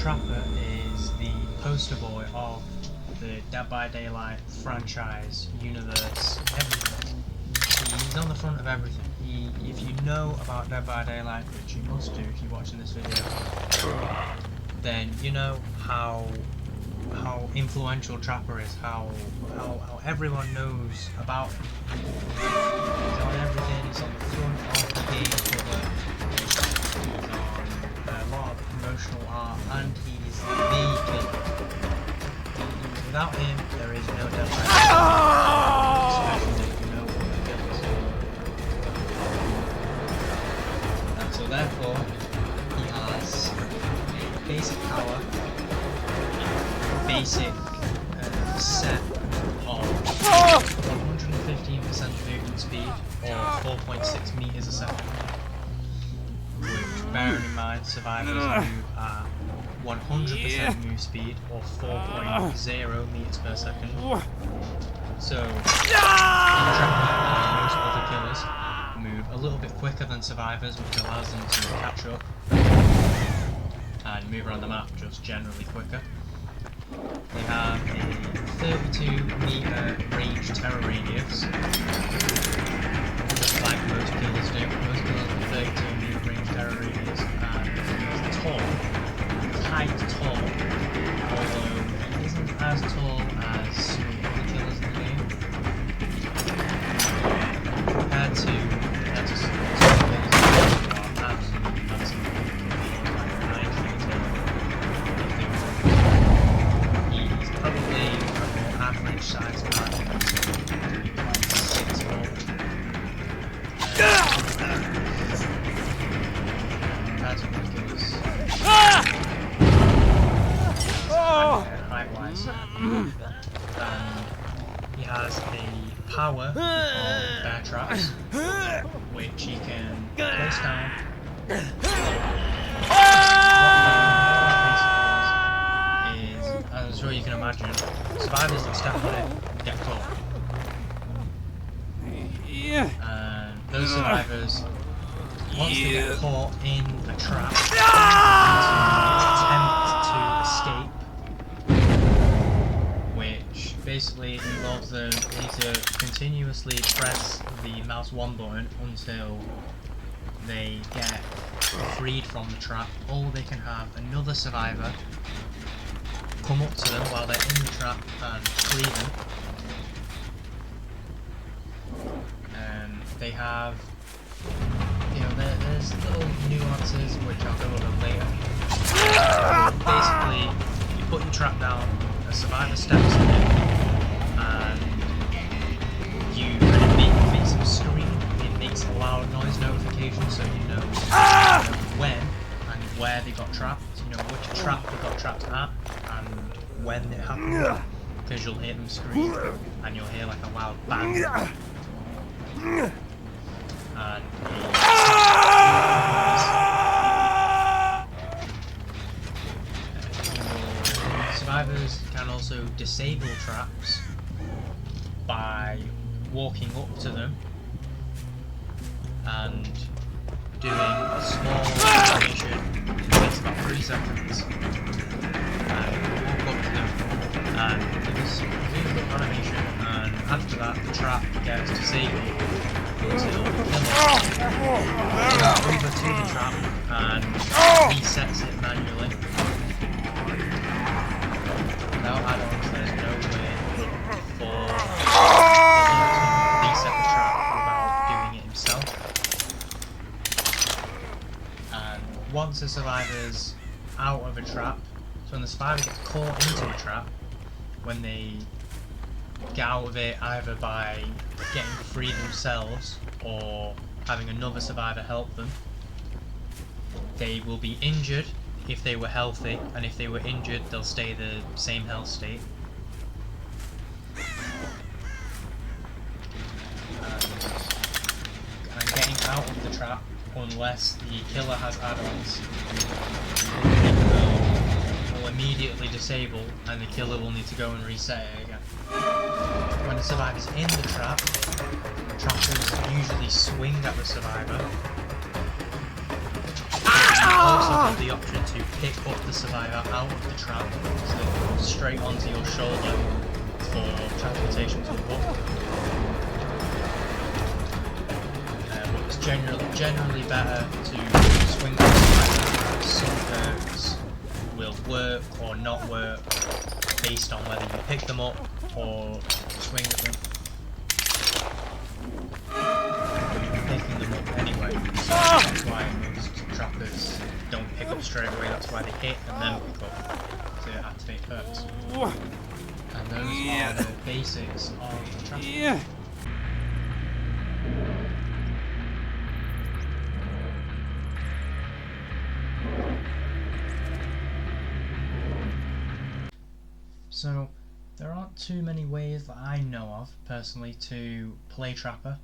Trapper is the poster boy of the Dead by Daylight franchise, universe, everything. He's on the front of everything. If you know about Dead by Daylight, which you must do if you're watching this video, then you know how influential Trapper is, how everyone knows about him. He's on everything, he's on the front of the game cover, he's on a lot of promotional art, and he's the killer. Without him, there is no Dead by Daylight, especially if you know what the killers are. And so therefore, he has basic power, basic set of 115% movement speed, or 4.6 meters a second, which, bearing in mind, survivors move at 100% move speed, or 4.0 meters per second. So, most other killers move a little bit quicker than survivors, which allows them to catch up and move around the map just generally quicker. They have a 32 meter range terror radius, just like most killers do. Most killers have a 32 meter range terror radius, and he's tall, height tall, although he isn't as tall as some of the other killers in the game. Compared to some killers who are absolutely massive, like 9 feet tall. Probably a more average size man, like 6 foot. That's ridiculous. Height-wise. He has a power called Bear Traps, which he can place down. As I'm sure you can imagine, survivors that step on it get caught. And those survivors, once they get caught in a trap, attempt to escape, which basically involves them need to continuously press the mouse 1 button until they get freed from the trap, or they can have another survivor come up to them while they're in the trap and free them. They have, there's little nuances which I'll go over later. Basically, you put your trap down, a survivor steps in it, and it makes them scream. It makes a loud noise notification, so you know when and where they got trapped. You know which trap they got trapped at and when it happened, because you'll hear them scream and you'll hear like a loud bang. And survivors can also disable traps by walking up to them and doing a small animation. It takes about 3 seconds. And walk up to them and do this quick animation, and after that the trap gets disabled until the killer goes over to the trap and resets it manually. Without add-ons, there's no way for the killer to reset the trap without doing it himself. And once a survivor's out of a trap, so when the survivor gets caught into a trap, when they get out of it either by getting free themselves or having another survivor help them, they will be injured if they were healthy, and if they were injured they'll stay the same health state. And getting out of the trap, unless the killer has add-ons, will immediately disable, and the killer will need to go and reset it again. When the survivor's in the trap, trappers usually swing at the survivor, also have the option to pick up the survivor out of the trap so they can go straight onto your shoulder for transportation to the hook. But it's generally better to swing the survivor. Some perks will work or not work based on whether you pick them up or swing at them. Picking them up anyway, so that's why most trappers don't pick up straight away. That's why they hit and then pick up to activate perks. And those are the basics of the trapper. So there aren't too many ways that I know of personally to play trapper.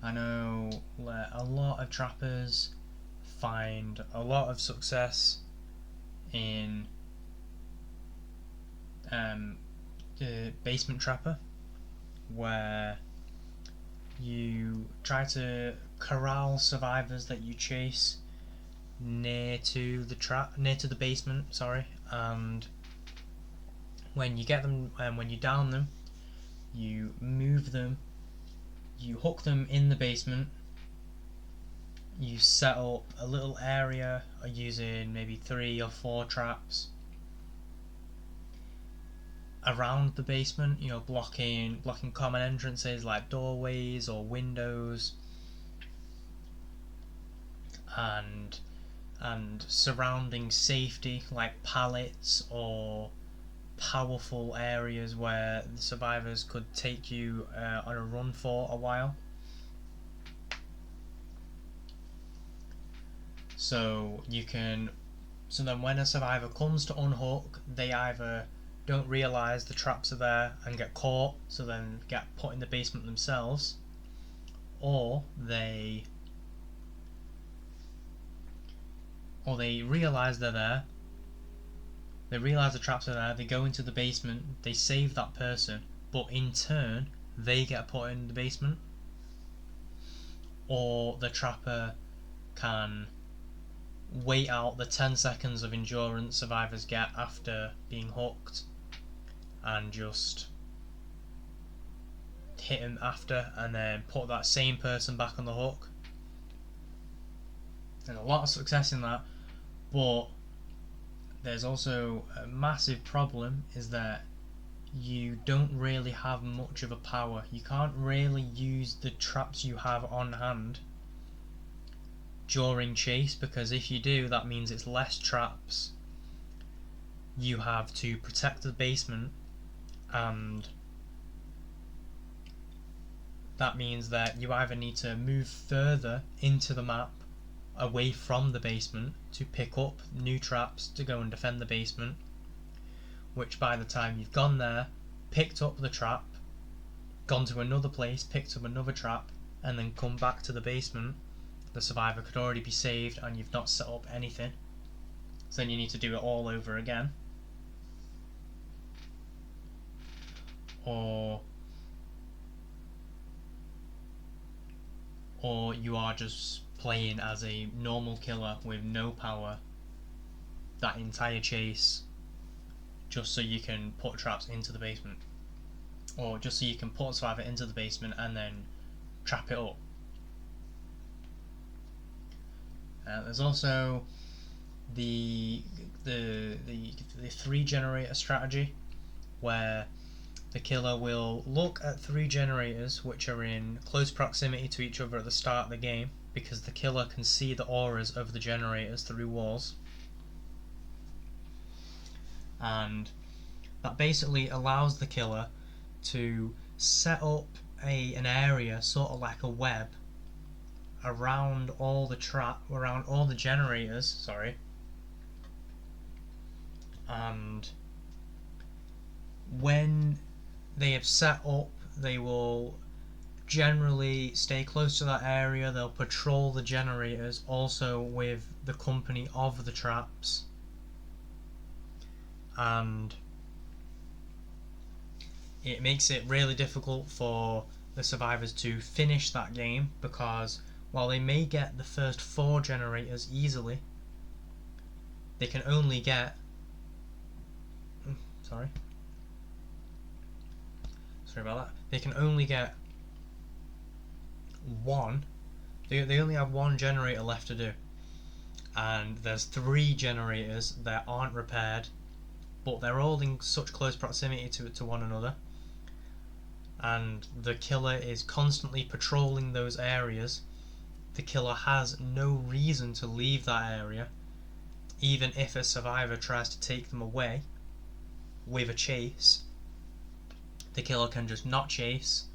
I know a lot of trappers find a lot of success in the basement trapper, where you try to corral survivors that you chase near to the basement, and when you get them, when you down them, you move them. You hook them in the basement, you set up a little area using maybe 3 or 4 traps around the basement, you know, blocking common entrances like doorways or windows, and surrounding safety like pallets or powerful areas where the survivors could take you on a run for a while. So then when a survivor comes to unhook, they either don't realise the traps are there and get caught, so then get put in the basement themselves, or they realise they're there. They realise the traps are there, they go into the basement, they save that person, but in turn they get put in the basement. Or the trapper can wait out the 10 seconds of endurance survivors get after being hooked and just hit him after, and then put that same person back on the hook. There's a lot of success in that, but there's also a massive problem, is that you don't really have much of a power. You can't really use the traps you have on hand during chase, because if you do, that means it's less traps. You have to protect the basement, and that means that you either need to move further into the map away from the basement to pick up new traps to go and defend the basement, which by the time you've gone there, picked up the trap, gone to another place, picked up another trap, and then come back to the basement, the survivor could already be saved and you've not set up anything. So then you need to do it all over again. Or you are just playing as a normal killer with no power that entire chase, just so you can put traps into the basement, or just so you can put a survivor into the basement and then trap it up. There's also the 3 generator strategy, where the killer will look at 3 generators which are in close proximity to each other at the start of the game, because the killer can see the auras of the generators through walls, and that basically allows the killer to set up an area, sort of like a web, around all the generators, and when they have set up, they will generally stay close to that area. They'll patrol the generators, also with the company of the traps, and it makes it really difficult for the survivors to finish that game, because while they may get the first 4 generators easily, they can only get sorry about that. They can only get one. They only have one generator left to do, and there's 3 generators that aren't repaired, but they're all in such close proximity to one another, and the killer is constantly patrolling those areas. The killer has no reason to leave that area, even if a survivor tries to take them away with a chase. The killer can just not chase,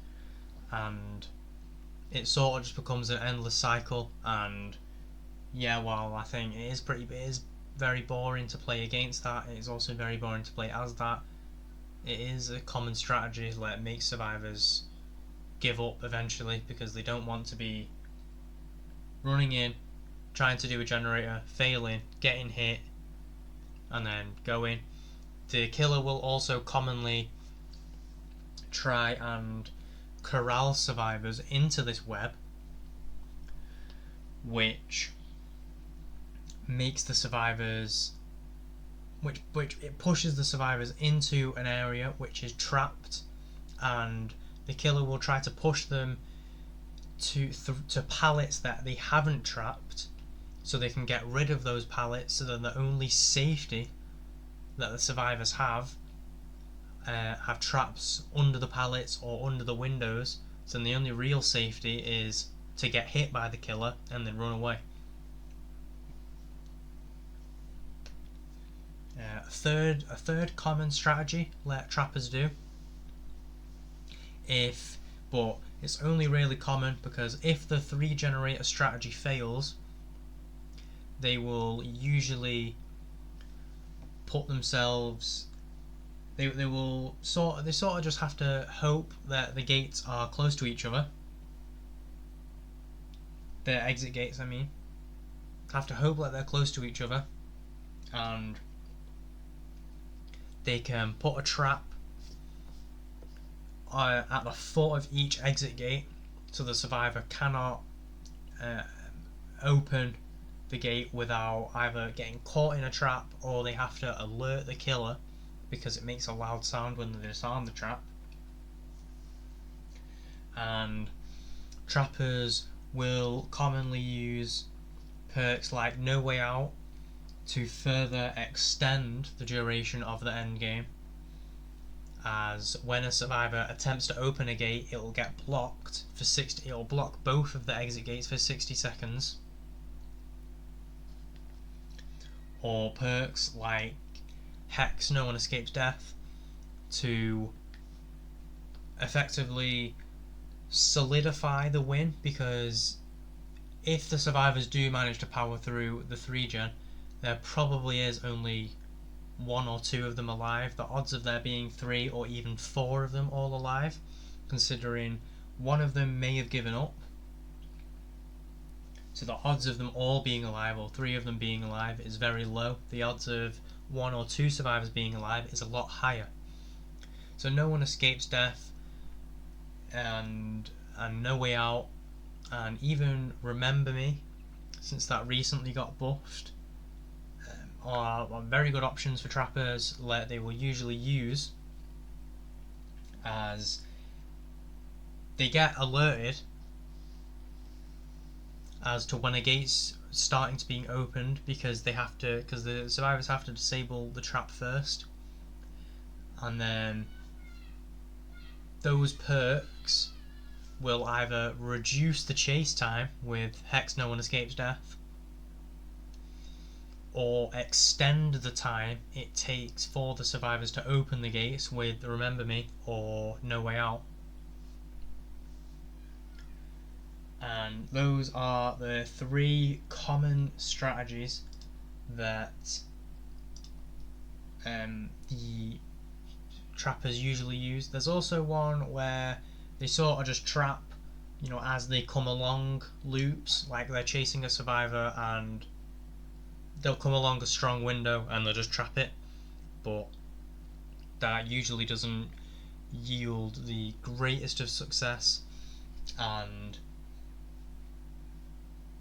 and it sort of just becomes an endless cycle. And yeah, while I think it is very boring to play against that, it is also very boring to play as that. It is a common strategy that makes survivors give up eventually, because they don't want to be running in, trying to do a generator, failing, getting hit, and then going. The killer will also commonly try and corral survivors into this web, which makes the survivors, which it pushes the survivors into an area which is trapped, and the killer will try to push them to pallets that they haven't trapped, so they can get rid of those pallets, so then the only safety that the survivors have traps under the pallets or under the windows, so then the only real safety is to get hit by the killer and then run away. A third common strategy let trappers do, but it's only really common because if the 3 generator strategy fails, they will usually put themselves, they sort of just have to hope that the gates are close to each other. The exit gates, I mean, have to hope that they're close to each other, and they can put a trap at the foot of each exit gate, so the survivor cannot open the gate without either getting caught in a trap, or they have to alert the killer because it makes a loud sound when they disarm the trap. And trappers will commonly use perks like No Way Out to further extend the duration of the end game, as when a survivor attempts to open a gate, it will get blocked for 60. It will block both of the exit gates for 60 seconds. Or perks like Hex No One Escapes Death to effectively solidify the win, because if the survivors do manage to power through the 3 gen, there probably is only 1 or 2 of them alive. The odds of there being 3 or even 4 of them all alive, considering one of them may have given up, so the odds of them all being alive or 3 of them being alive is very low. The odds of 1 or 2 survivors being alive is a lot higher. So No One Escapes Death and No Way Out, and even Remember Me, since that recently got buffed, are very good options for trappers that they will usually use, as they get alerted as to when a gate's starting to being opened, because the survivors have to disable the trap first, and then those perks will either reduce the chase time with Hex No One Escapes Death, or extend the time it takes for the survivors to open the gates with Remember Me or No Way Out. And those are the 3 common strategies that the trappers usually use. There's also one where they sort of just trap, as they come along loops, like they're chasing a survivor and they'll come along a strong window and they'll just trap it, but that usually doesn't yield the greatest of success, and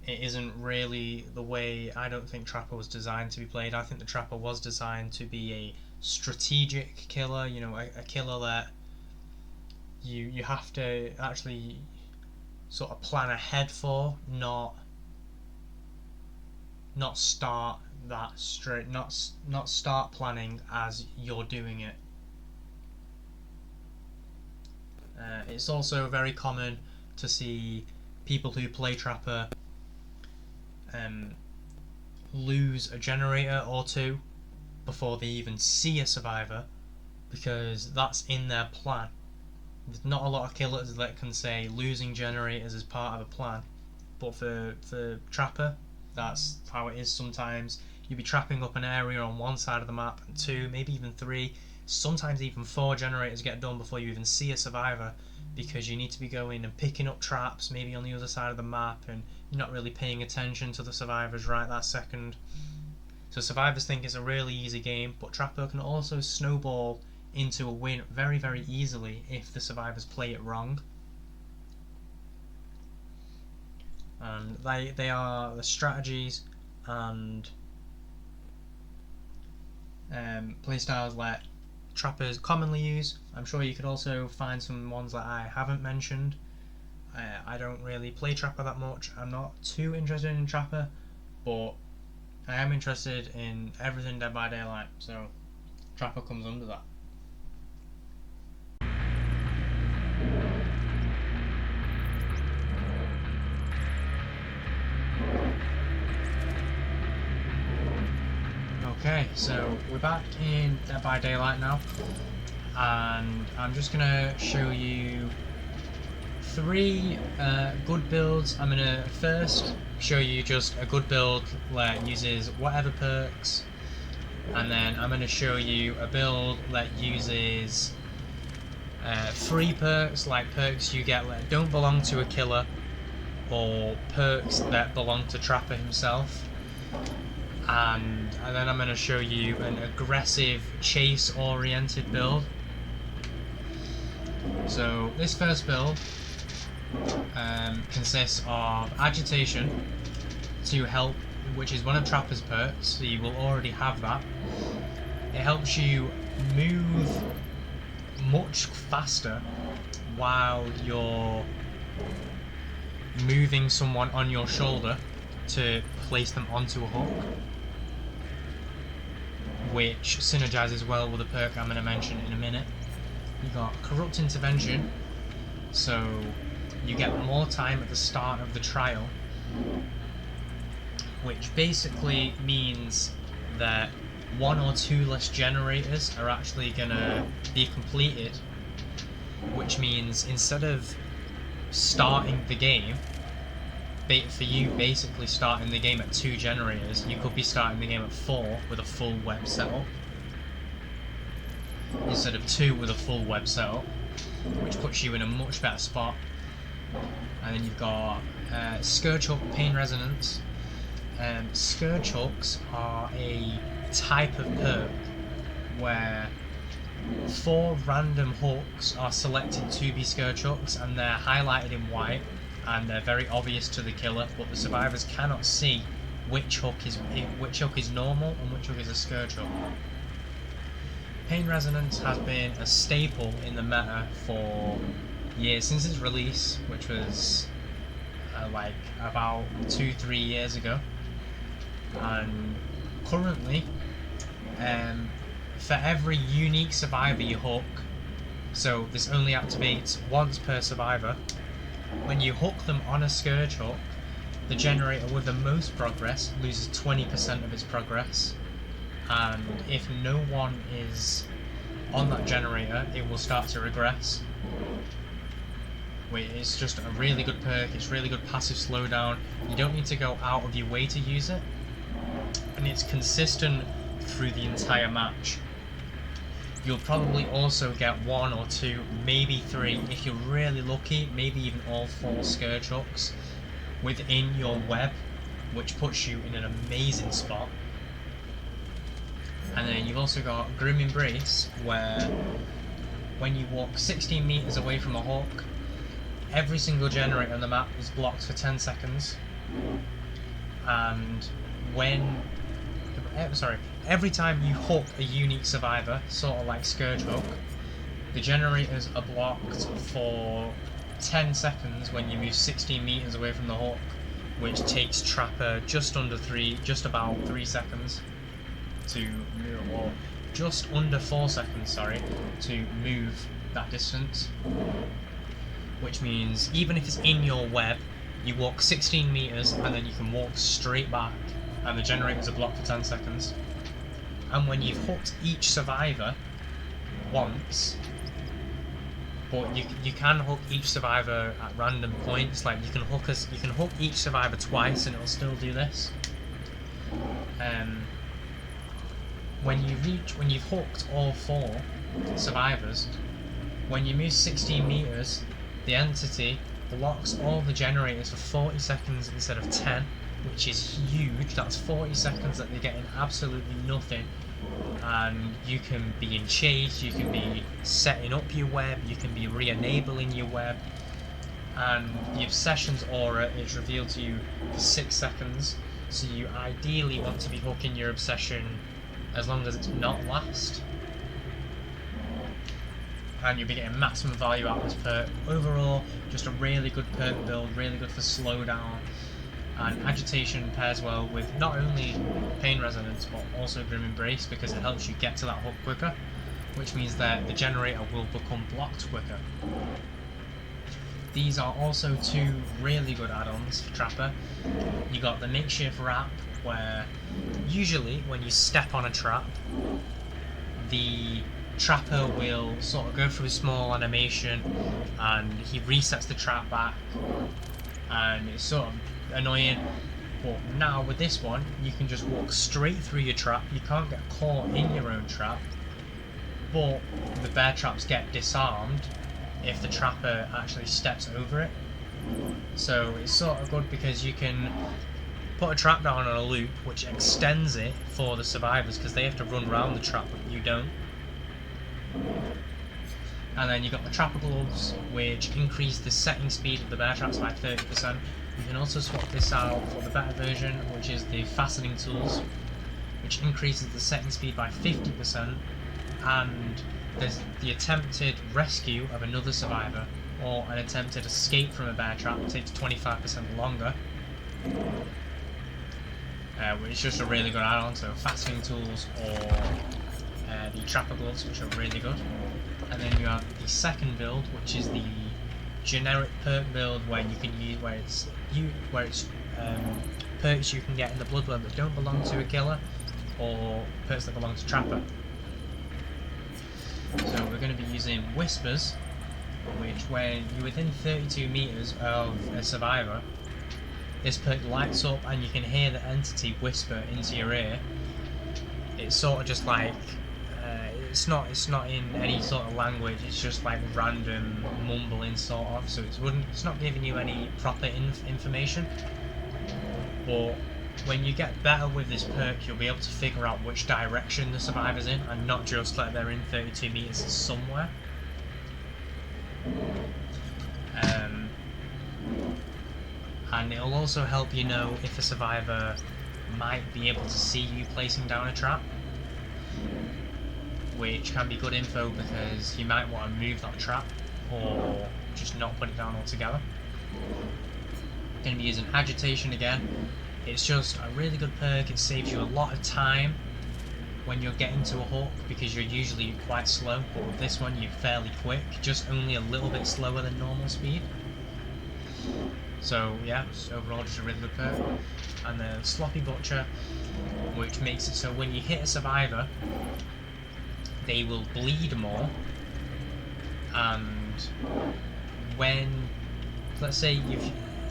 it isn't really the way I don't think Trapper was designed to be played. I think the Trapper was designed to be a strategic killer, you know, a killer that you have to actually sort of plan ahead for, not start that straight, not start planning as you're doing it. It's also very common to see people who play Trapper lose a generator or two before they even see a survivor, because that's in their plan. There's not a lot of killers that can say losing generators is part of a plan, but for Trapper, that's how it is sometimes. You'll be trapping up an area on one side of the map, and 2, maybe even 3, sometimes even 4 generators get done before you even see a survivor, because you need to be going and picking up traps maybe on the other side of the map, and you're not really paying attention to the survivors right that second. So survivors think it's a really easy game, but Trapper can also snowball into a win very, very easily if the survivors play it wrong. And they are the strategies and playstyles that Trappers commonly use. I'm sure you could also find some ones that I haven't mentioned. I don't really play Trapper that much. I'm not too interested in Trapper, but I am interested in everything Dead by Daylight, so Trapper comes under that. Okay, so we're back in Dead by Daylight now, and I'm just gonna show you 3 good builds. I'm gonna first show you just a good build that uses whatever perks, and then I'm gonna show you a build that uses free perks, like perks you get that don't belong to a killer, or perks that belong to Trapper himself. And then I'm going to show you an aggressive chase oriented build. So this first build consists of agitation to help, which is one of Trapper's perks, so you will already have that. It helps you move much faster while you're moving someone on your shoulder to place them onto a hook, which synergizes well with a perk I'm going to mention in a minute. You got Corrupt Intervention, so you get more time at the start of the trial, which basically means that 1 or 2 less generators are actually going to be completed, which means instead of starting the game, for you basically starting the game at 2 generators, you could be starting the game at 4 with a full web setup, instead of 2 with a full web setup, which puts you in a much better spot. And then you've got Scourge Hook, Pain Resonance. Scourge Hooks are a type of perk where 4 random hooks are selected to be Scourge Hooks, and they're highlighted in white, and they're very obvious to the killer, but the survivors cannot see which hook is normal and which hook is a Scourge Hook. Pain Resonance has been a staple in the meta for years, since its release, which was like about 2-3 years ago. And currently, for every unique survivor you hook, so this only activates once per survivor, when you hook them on a Scourge Hook, the generator with the most progress loses 20% of its progress, and if no one is on that generator, it will start to regress. It's just a really good perk, it's really good passive slowdown, you don't need to go out of your way to use it, and it's consistent through the entire match. You'll probably also get 1 or 2, maybe 3, if you're really lucky, maybe even all 4 Scourge Hooks within your web, which puts you in an amazing spot. And then you've also got Grim Embrace, where when you walk 16 meters away from a hook, every single generator on the map is blocked for 10 seconds, and every time you hook a unique survivor, sort of like Scourge Hook, the generators are blocked for 10 seconds when you move 16 meters away from the hook, which takes Trapper just about 3 seconds to move, or just under 4 seconds, sorry, to move that distance. Which means even if it's in your web, you walk 16 meters and then you can walk straight back, and the generators are blocked for 10 seconds. And when you've hooked each survivor once, but you can hook each survivor at random points. Like you can hook each survivor twice and it'll still do this. When you've hooked all 4 survivors, when you move 16 meters, the entity blocks all the generators for 40 seconds instead of 10, which is huge. That's 40 seconds that they're getting absolutely nothing. And you can be in chase, you can be setting up your web, you can be re-enabling your web, and the Obsession's aura is revealed to you for 6 seconds, so you ideally want to be hooking your Obsession as long as it's not last, and you'll be getting maximum value out of this perk. Overall, just a really good perk build, really good for slowdown. And Agitation pairs well with not only Pain Resonance but also Grim Embrace, because it helps you get to that hook quicker, which means that the generator will become blocked quicker. These are also 2 really good add-ons for Trapper. You got the Makeshift Wrap, where usually when you step on a trap, the Trapper will sort of go through a small animation and he resets the trap back, and it's sort of annoying. But now with this one, you can just walk straight through your trap. You can't get caught in your own trap, but the bear traps get disarmed if the Trapper actually steps over it. So it's sort of good because you can put a trap down on a loop which extends it for the survivors, because they have to run around the trap but you don't. And then you've got the Trapper Gloves, which increase the setting speed of the bear traps by 30%. You can also swap this out for the better version, which is the Fastening Tools, which increases the setting speed by 50%, and there's the attempted rescue of another survivor, or an attempted escape from a bear trap takes 25% longer, which is just a really good add-on. So Fastening Tools or the Trapper Gloves, which are really good. And then you have the second build, which is the generic perk build, where you can use perks you can get in the Blood Web that don't belong to a killer, or perks that belong to Trapper. So we're going to be using Whispers, which when you're within 32 meters of a survivor, this perk lights up and you can hear the entity whisper into your ear. It's sort of just like it's not in any sort of language. It's just like random mumbling sort of. So it's not giving you any proper information. But when you get better with this perk, you'll be able to figure out which direction the survivor's in, and not just like they're in 32 meters somewhere. And it'll also help you know if a survivor might be able to see you placing down a trap, which can be good info because you might want to move that trap or just not put it down altogether. Going to be using Agitation again. It's just a really good perk. It saves you a lot of time when you're getting to a hook, because you're usually quite slow, but with this one you're fairly quick, just only a little bit slower than normal speed. So yeah, overall just a really good perk. And then Sloppy Butcher, which makes it so when you hit a survivor, they will bleed more, and when, let's say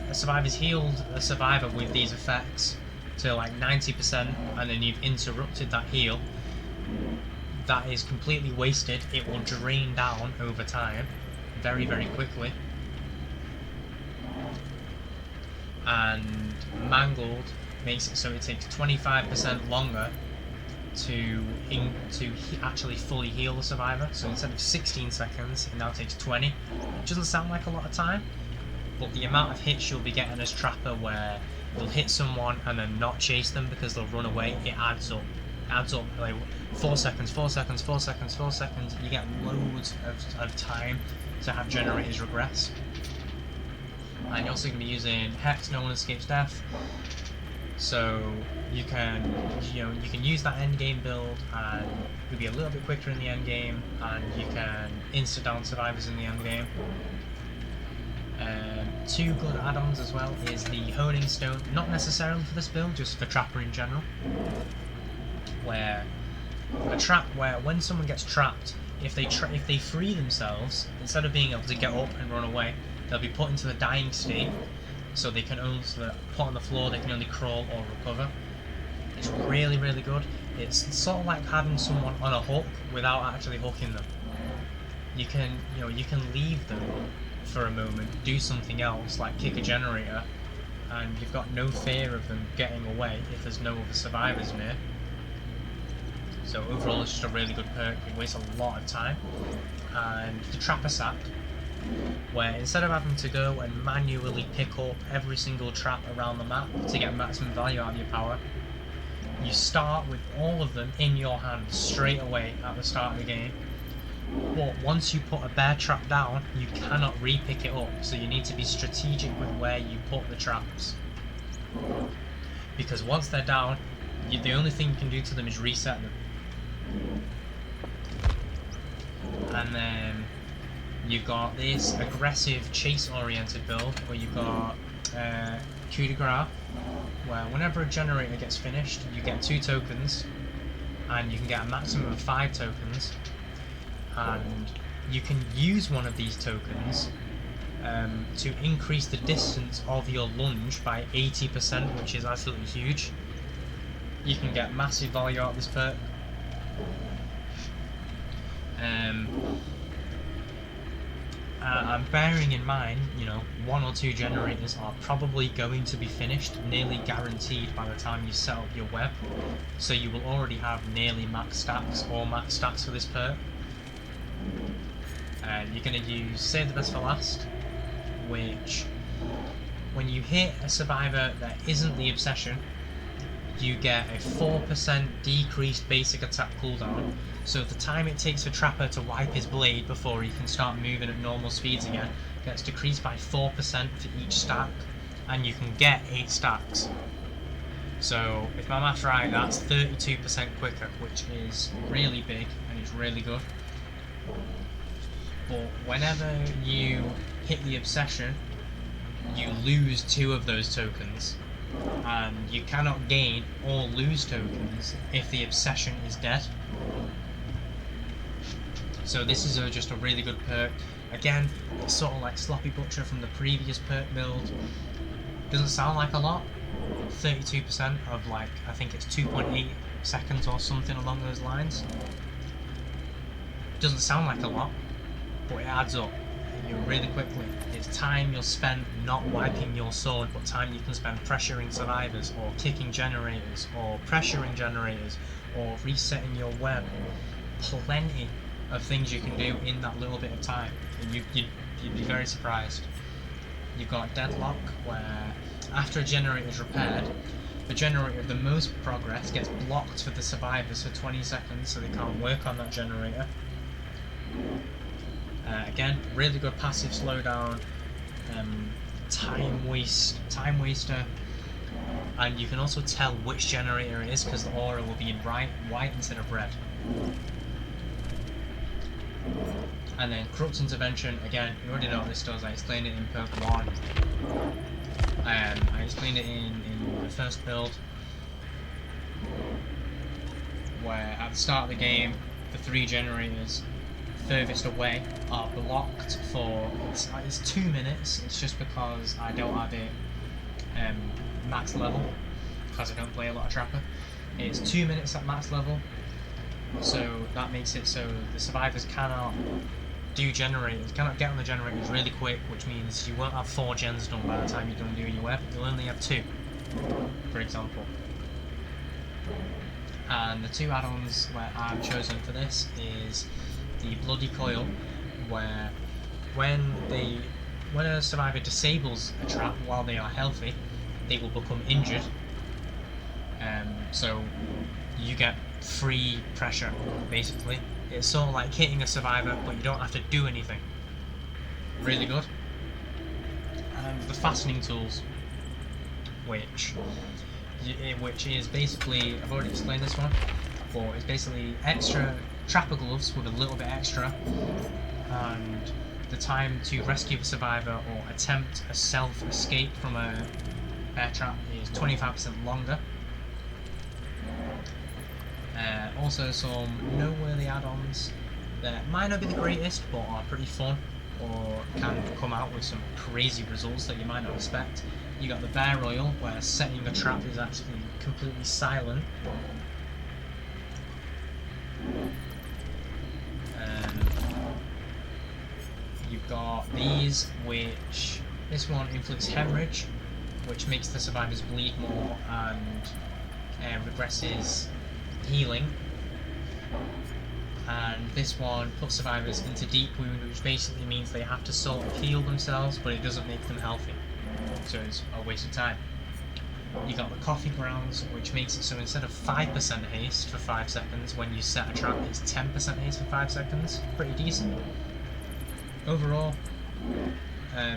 a survivor's healed a survivor with these effects to like 90%, and then you've interrupted that heal, that is completely wasted. It will drain down over time very, very quickly. And Mangled makes it so it takes 25% longer to actually fully heal the survivor. So instead of 16 seconds, it now takes 20. It doesn't sound like a lot of time, but the amount of hits you'll be getting as Trapper, where you'll hit someone and then not chase them because they'll run away. It adds up. Adds up like 4 seconds, 4 seconds, 4 seconds, 4 seconds. You get loads of time to have generators regress. And you're also going to be using Hex, No One Escapes Death. So you can use that end game build and you'll be a little bit quicker in the end game, and you can insta down survivors in the end game. 2 good add-ons as well is the Honing Stone, not necessarily for this build, just for Trapper in general. Where when someone gets trapped, if they free themselves, instead of being able to get up and run away, they'll be put into the dying state, so they can only put on the floor, they can only crawl or recover. It's really, really good. It's sort of like having someone on a hook without actually hooking them. You can leave them for a moment, do something else, like kick a generator, and you've got no fear of them getting away if there's no other survivors near. So overall it's just a really good perk. It wastes a lot of time. And the Trapper Sack, where instead of having to go and manually pick up every single trap around the map to get maximum value out of your power, you start with all of them in your hand straight away at the start of the game. But once you put a bear trap down, you cannot re-pick it up, so you need to be strategic with where you put the traps. Because once they're down, the only thing you can do to them is reset them. And then you've got this aggressive chase-oriented build where you've got coup de grace, where whenever a generator gets finished, you get 2 tokens, and you can get a maximum of 5 tokens. And you can use one of these tokens to increase the distance of your lunge by 80%, which is absolutely huge. You can get massive value out of this perk. I'm bearing in mind, 1 or 2 generators are probably going to be finished, nearly guaranteed by the time you set up your web. So you will already have nearly max stacks or max stacks for this perk. And you're going to use Save the Best for Last, which, when you hit a survivor that isn't the obsession, you get a 4% decreased basic attack cooldown. So the time it takes a Trapper to wipe his blade before he can start moving at normal speeds again gets decreased by 4% for each stack, and you can get 8 stacks. So if my math's right, that's 32% quicker, which is really big and it's really good. But whenever you hit the obsession, you lose 2 of those tokens, and you cannot gain or lose tokens if the obsession is dead. So this is just a really good perk. Again, it's sort of like Sloppy Butcher from the previous perk build. Doesn't sound like a lot. 32% of I think it's 2.8 seconds or something along those lines. Doesn't sound like a lot, but it adds up really quickly. It's time you'll spend not wiping your sword, but time you can spend pressuring survivors, or kicking generators, or pressuring generators, or resetting your web. Plenty of things you can do in that little bit of time, and you'd be very surprised. You've got Deadlock, where after a generator is repaired, the generator of the most progress gets blocked for the survivors for 20 seconds, so they can't work on that generator. Again, really good passive slowdown, time waster, and you can also tell which generator it is because the aura will be in white instead of red. And then Corrupt Intervention, again, you already know what this does. I explained it in perk 1. I explained it in the first build, where at the start of the game, the 3 generators furthest away are blocked for, it's 2 minutes. It's just because I don't have it max level, because I don't play a lot of Trapper. It's 2 minutes at max level, so that makes it so the survivors cannot do generators, cannot get on the generators really quick, which means you won't have 4 gens done by the time you're done doing your web. You'll only have 2, for example. And the 2 add-ons where I've chosen for this is the Bloody Coil, where when a survivor disables a trap while they are healthy, they will become injured. So you get free pressure, basically. It's sort of like hitting a survivor, but you don't have to do anything. Really good. And the fastening tools, which is basically, I've already explained this one, but it's basically extra trapper gloves with a little bit extra, and the time to rescue a survivor or attempt a self-escape from a bear trap is 25% longer. Also some noteworthy add-ons that might not be the greatest but are pretty fun, or can come out with some crazy results that you might not expect. You got the Bear Oil, where setting a trap is actually completely silent. You've got these, which this one inflicts hemorrhage, which makes the survivors bleed more and regresses healing. And this one puts survivors into deep wound, which basically means they have to sort of heal themselves, but it doesn't make them healthy, so it's a waste of time. You got the Coffee Grounds, which makes it so instead of 5% haste for 5 seconds when you set a trap, it's 10% haste for 5 seconds. Pretty decent. Overall, I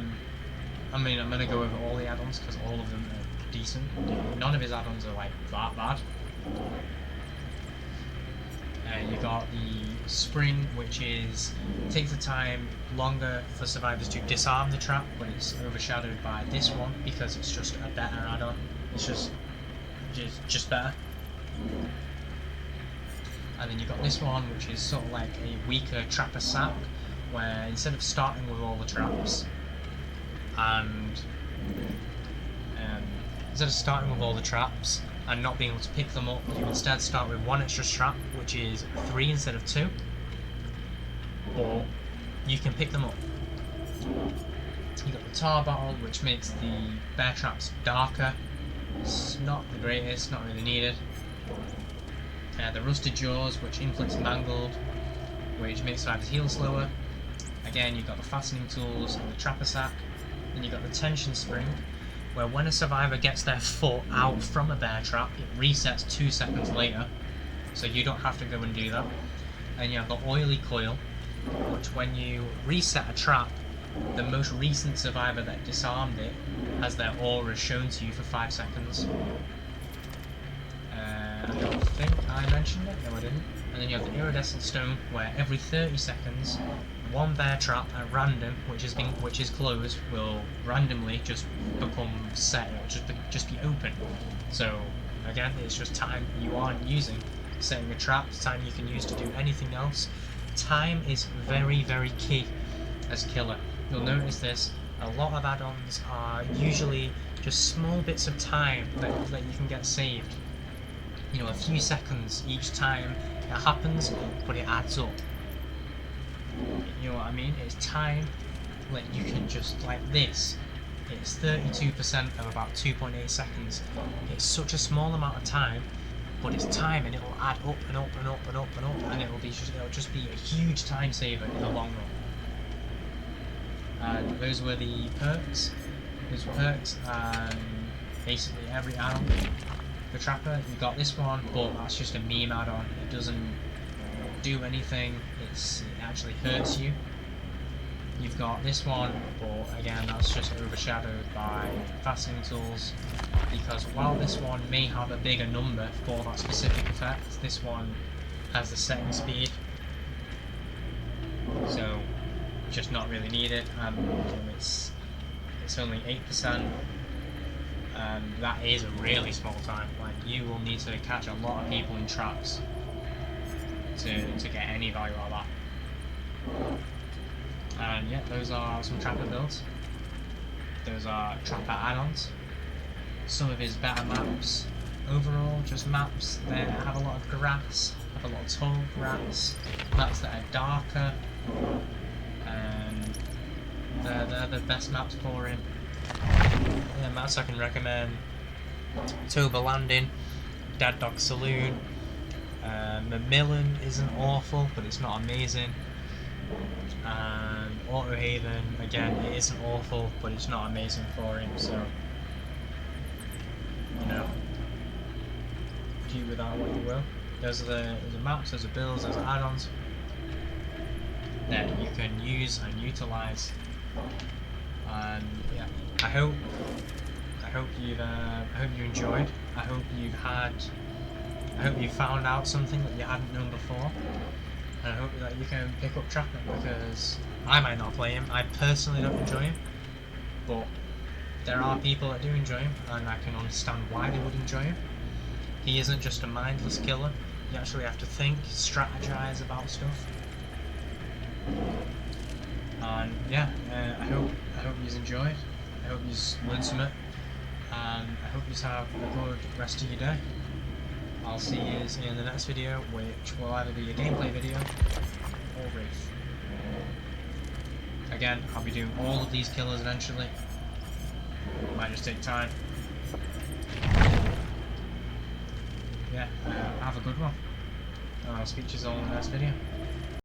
mean, I'm going to go over all the add-ons because all of them are decent. None of his add-ons are like that bad. You got the Spring, which takes the time longer for survivors to disarm the trap, but it's overshadowed by this one because it's just a better add-on. It's just better. And then you got this one, which is sort of like a weaker Trapper Sack, where instead of starting with all the traps and not being able to pick them up, you instead start with one extra trap, which is 3 instead of 2, or you can pick them up. You got the Tar Bottle, which makes the bear traps darker. It's not the greatest, not really needed. The Rusted Jaws, which inflicts Mangled, which makes survivors heal slower. Again, you've got the Fastening Tools and the Trapper Sack. Then you've got the Tension Spring, where when a survivor gets their foot out from a bear trap, it resets 2 seconds later, so you don't have to go and do that. And you have the Oily Coil, which when you reset a trap, the most recent survivor that disarmed it has their aura shown to you for 5 seconds. I don't think I mentioned it, no I didn't. And then you have the Iridescent Stone, where every 30 seconds, one bear trap at random, which is closed, will randomly just become set. It'll just be open. So again, it's just time you aren't using. Setting a trap, time you can use to do anything else. Time is very, very key as killer. You'll notice this. A lot of add-ons are usually just small bits of time that you can get saved. You know, a few seconds each time it happens, but it adds up. You know what I mean? It's time that you can just, like this, it's 32% of about 2.8 seconds. It's such a small amount of time, but it's time, and it'll add up and up and up and up and up, and it'll just be a huge time saver in the long run. And those were the perks. Those were perks, and basically every add-on. The Trapper, you got this one, but that's just a meme add-on. It doesn't do anything. It actually hurts you. You've got this one, but again, that's just overshadowed by Fastening Tools, because while this one may have a bigger number for that specific effect, this one has the setting speed, so just not really needed, and it's only 8%. And that is a really small time. Like, you will need to catch a lot of people in traps to get any value out of that. And yeah, those are some Trapper builds. Those are Trapper add-ons. Some of his better maps. Overall, just maps that have a lot of grass, have a lot of tall grass, maps that are darker, and they're the best maps for him. Yeah, maps I can recommend: Toba Landing, Dead Dog Saloon. Macmillan isn't awful, but it's not amazing. And Autohaven, again, it isn't awful, but it's not amazing for him. So do with that what you will. There's the maps, there's the builds, there's the add-ons that you can use and utilize. And yeah, I hope you enjoyed. I hope you found out something that you hadn't known before. And I hope that you can pick up Trapper, because I might not play him. I personally don't enjoy him, but there are people that do enjoy him, and I can understand why they would enjoy him. He isn't just a mindless killer. You actually have to think, strategize about stuff. And yeah, I hope you enjoyed. I hope you learned something, and I hope you have a good rest of your day. I'll see you in the next video, which will either be a gameplay video or Wraith. Again, I'll be doing all of these killers eventually. Might just take time. Yeah, have a good one. And I'll speak to you all in the next video.